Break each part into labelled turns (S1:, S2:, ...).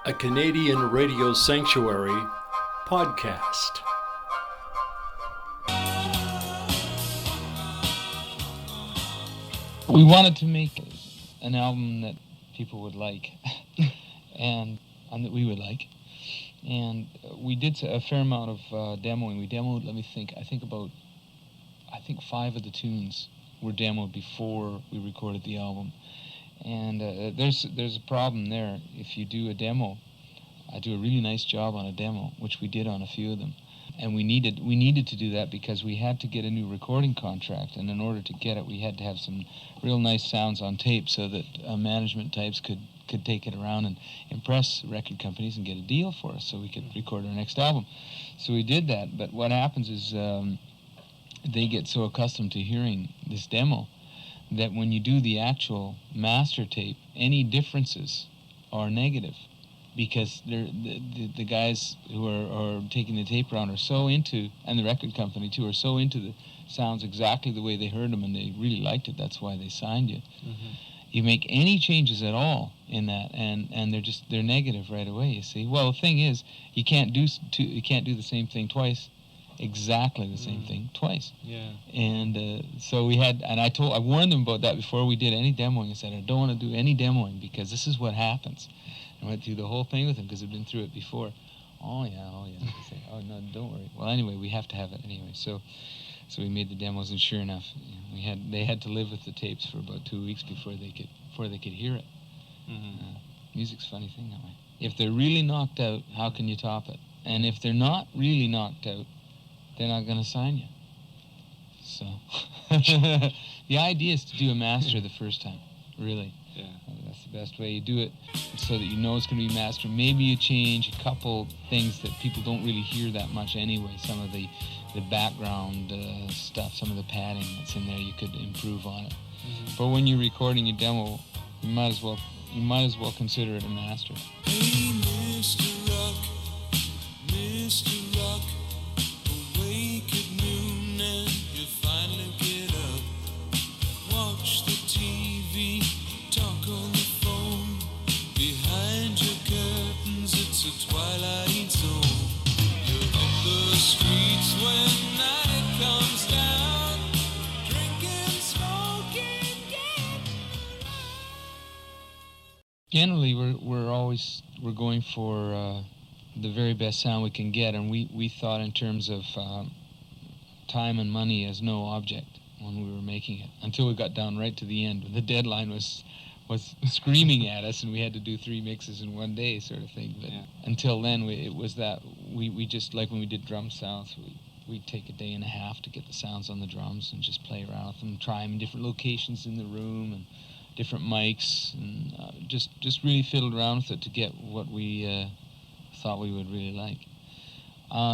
S1: a Canadian radio sanctuary podcast.
S2: We wanted to make an album that people would like and that we would like. And we did a fair amount of demoing. We demoed, I think 5 of the tunes were demoed before we recorded the album. And there's a problem there. If you do a demo, I do a really nice job on a demo, which we did on a few of them. And we needed to do that because we had to get a new recording contract, and in order to get it, we had to have some real nice sounds on tape so that management types could take it around and impress record companies and get a deal for us so we could record our next album. So we did that, but what happens is they get so accustomed to hearing this demo that when you do the actual master tape, any differences are negative, because the guys who are taking the tape around are so into, and the record company too, are so into the sounds exactly the way they heard them, and they really liked it. That's why they signed you. Mm-hmm. You make any changes at all in that, and they're negative right away. You see. Well, the thing is, you can't do the same thing twice, exactly the same thing twice.
S3: Yeah.
S2: And so we had, and I warned them about that before we did any demoing. I said, I don't want to do any demoing because this is what happens. I went through the whole thing with them because I've been through it before. Oh yeah. They say, oh no, don't worry. Well, anyway, we have to have it anyway. So we made the demos, and sure enough, they had to live with the tapes for about 2 weeks before they could hear it. Mm-hmm. Music's a funny thing that way. If they're really knocked out, how can you top it? And if they're not really knocked out, they're not going to sign you. So the idea is to do a master the first time, really.
S3: Yeah.
S2: That's the best way. You do it so that you know it's going to be master. Maybe you change a couple things that people don't really hear that much anyway. Some of the background stuff, some of the padding that's in there, you could improve on it. Mm-hmm. But when you're recording your demo, you might as well consider it a master.
S4: Hey, Mr. Rock, Mr. Rock, awake at noon and you finally get up. Watch the TV, talk on the phone. Behind your curtains, it's a twilight zone. You're up the streets when night comes down, drinking, smoking, getting around.
S2: Generally, we're going for the very best sound we can get, and we thought in terms of time and money as no object when we were making it, until we got down right to the end when the deadline was screaming at us and we had to do 3 mixes in 1 day sort of thing. But until then, it was that we just, like when we did drum sounds, we'd take a day and a half to get the sounds on the drums and just play around with them, try them in different locations in the room and different mics, and just really fiddled around with it to get what we thought we would really like.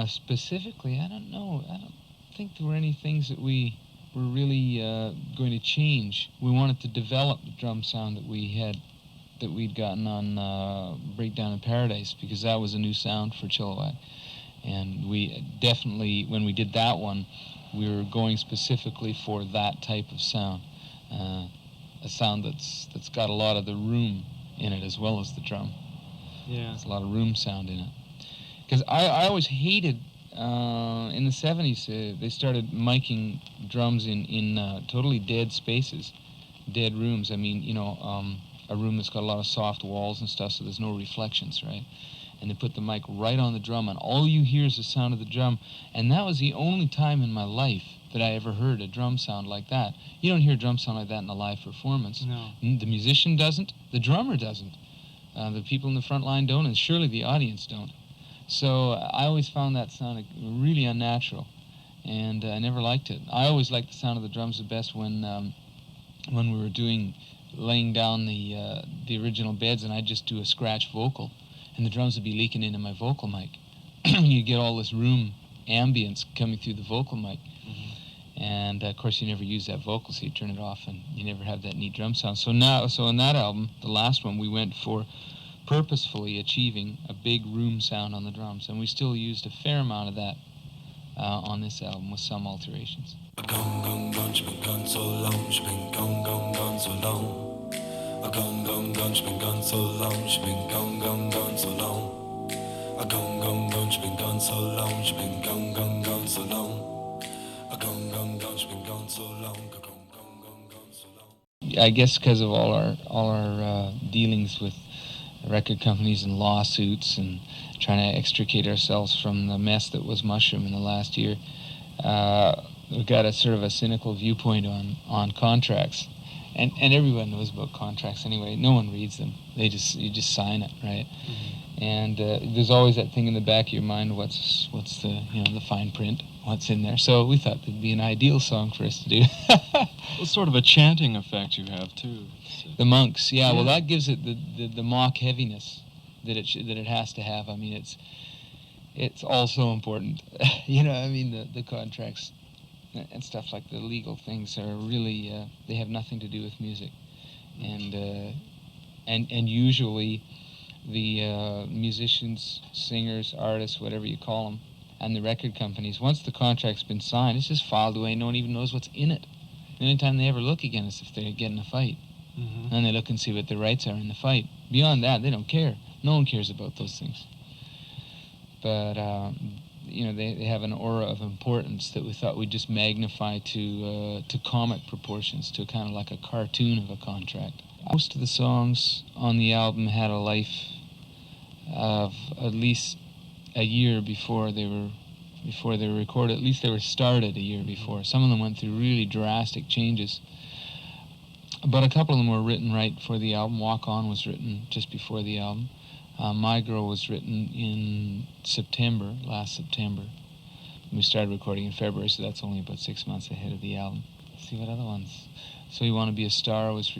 S2: Specifically, I don't know. I don't think there were any things that we were really going to change. We wanted to develop the drum sound that we'd gotten on Breakdown in Paradise, because that was a new sound for Chilliwack. And we definitely, when we did that one, we were going specifically for that type of sound. A sound that's got a lot of the room in it as well as the drum.
S3: Yeah.
S2: There's a lot of room sound in it. Because I always hated, in the 70s, they started miking drums in totally dead spaces, dead rooms. I mean, a room that's got a lot of soft walls and stuff, so there's no reflections, right? And they put the mic right on the drum, and all you hear is the sound of the drum. And that was the only time in my life that I ever heard a drum sound like that. You don't hear a drum sound like that in a live performance.
S3: No.
S2: The musician doesn't, the drummer doesn't. The people in the front line don't, and surely the audience don't. So I always found that sound really unnatural, and I never liked it. I always liked the sound of the drums the best when we were laying down the original beds, and I'd just do a scratch vocal, and the drums would be leaking into my vocal mic. You get all this room ambience coming through the vocal mic. Mm-hmm. And of course you never use that vocal, so you turn it off and you never have that neat drum sound. So in that album, the last one, we went for purposefully achieving a big room sound on the drums, and we still used a fair amount of that on this album with some alterations.
S4: gone, gone, gone, she's been gone so long, she's been gone, gone, gone so long. Gone, gone, gone, she's been gone so long, she's been gone, gone, gone so long. Gone, gone, gone, she's been gone so long, gone, gone, gone, gone so long.
S2: I guess because of all our dealings with record companies and lawsuits and trying to extricate ourselves from the mess that was Mushroom in the last year, we've got a sort of a cynical viewpoint on contracts. And everyone knows about contracts anyway. No one reads them. You just sign it, right? Mm-hmm. And there's always that thing in the back of your mind, what's the the fine print, what's in there. So we thought it'd be an ideal song for us to do.
S3: Well, sort of a chanting effect you have too.
S2: The monks, yeah. Well, that gives it the mock heaviness that it has to have. I mean, it's also important. The contracts and stuff like the legal things are really they have nothing to do with music, and usually the musicians, singers, artists, whatever you call them, and the record companies, once the contract's been signed, it's just filed away. No one even knows what's in it. The only time they ever look again is if they're getting a fight. Mm-hmm. And they look and see what the rights are in the fight. Beyond that, they don't care. No one cares about those things. But they have an aura of importance that we thought we'd just magnify to comic proportions, to kind of like a cartoon of a contract. Most of the songs on the album had a life of at least a year before they were recorded. At least they were started a year before. Some of them went through really drastic changes. But a couple of them were written right for the album. Walk On was written just before the album. My Girl was written in last September. We started recording in February, so that's only about 6 months ahead of the album. Let's see what other ones. So You Want to Be a Star was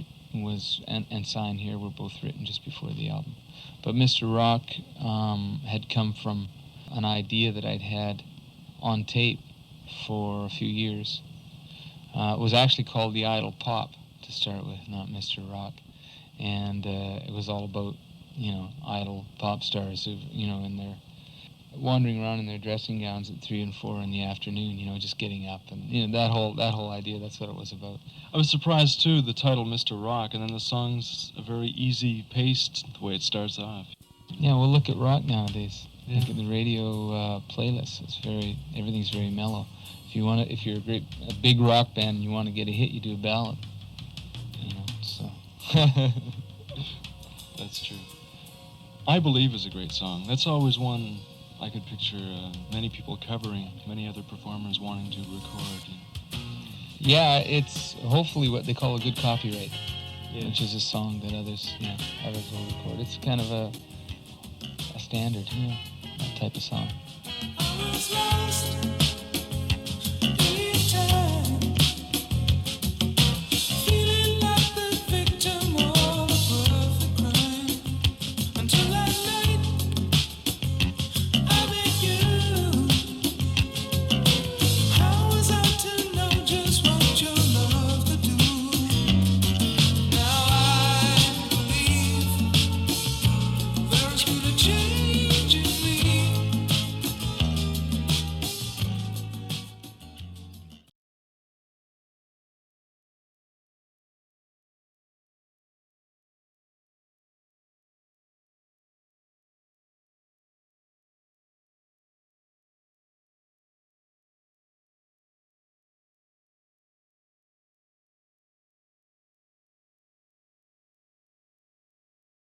S2: Sign Here were both written just before the album. But Mr. Rock had come from an idea that I'd had on tape for a few years. It was actually called The Idle Pop to start with, not Mr. Rock. And it was all about, idle pop stars who, and they're wandering around in their dressing gowns at 3 and 4 in the afternoon, just getting up. And, that whole idea, that's what it was about.
S3: I was surprised, too, the title Mr. Rock, and then the song's a very easy paced the way it starts off.
S2: Yeah, well, look at rock nowadays. Yeah. Look at the radio playlist. Everything's very mellow. If you're a big rock band and you want to get a hit, you do a ballad. So.
S3: That's true. I Believe is a great song. That's always one I could picture many people covering, many other performers wanting to record.
S2: Yeah, it's hopefully what they call a good copyright, which is a song that others will record. It's kind of a standard, that type of song.
S4: I was lost.